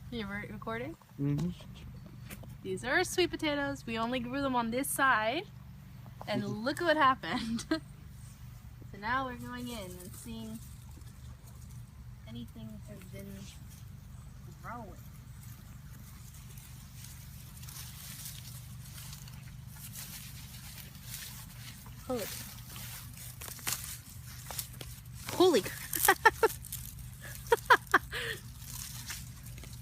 You recording? Mm-hmm. These are sweet potatoes. We only grew them on this side. And look what happened. So now we're going in and seeing if anything has been growing. Holy crap.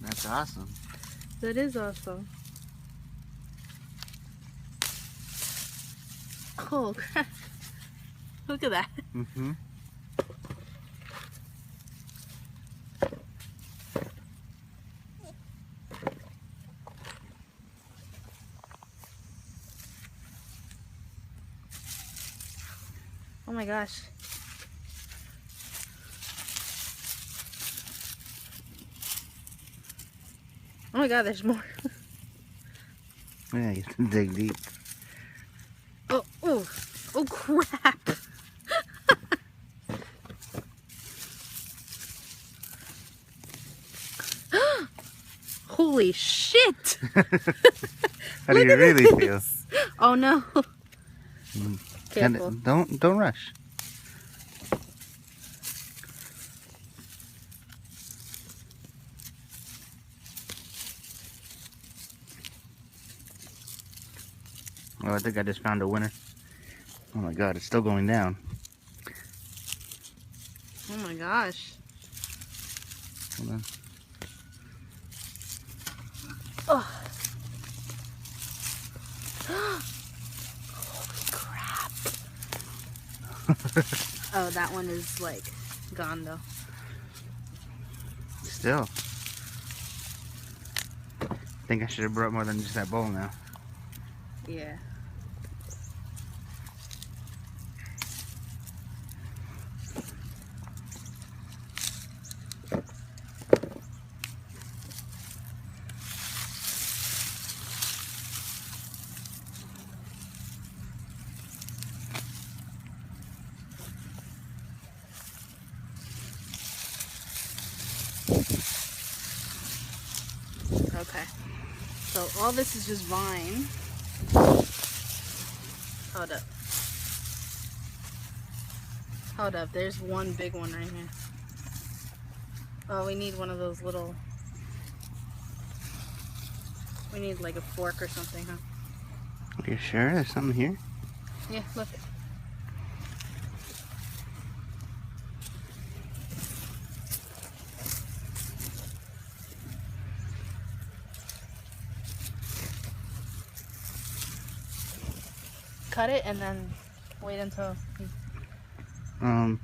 That's awesome. That is awesome. Oh crap. Look at that. Mm-hmm. Oh my gosh. Oh my god, there's more. Yeah, you have to dig deep. Oh crap. Holy shit. How do you really feel? Oh no. Mm. Careful. Don't rush. Oh, I think I just found a winner. Oh my god, it's still going down. Oh my gosh. Hold on. Oh. Holy crap. Oh, that one is like gone though. Still. I think I should have brought more than just that bowl now. Yeah. Okay. So all this is just vine. Hold up. Hold up. There's one big one right here. Oh, we need one of those little... We need like a fork or something, huh? Are you sure there's something here? Yeah, look. Cut it and then wait until... I'm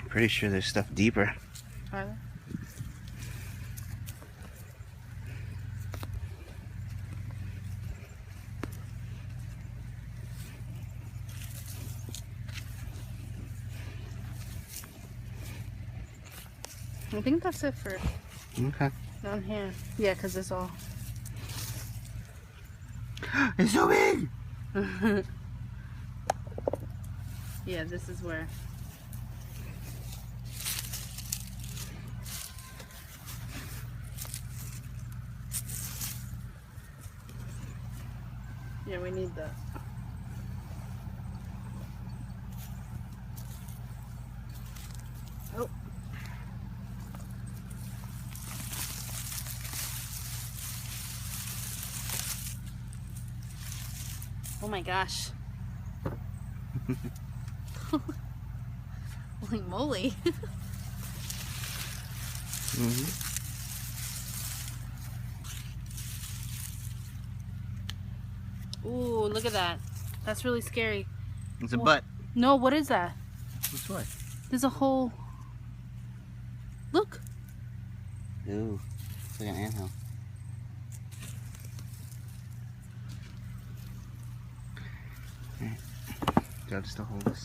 pretty sure there's stuff deeper. Are there? I think that's it for Okay. down here. Yeah, because it's all... It's so big! Yeah, this is where... Yeah, we need the... Oh. Oh my gosh. Holy moly. Mm-hmm. Ooh, look at that. That's really scary. It's a butt. No, what is that? What's what? There's a whole... Look. Ooh, it's like an anthill. Okay. Gotta still hold this.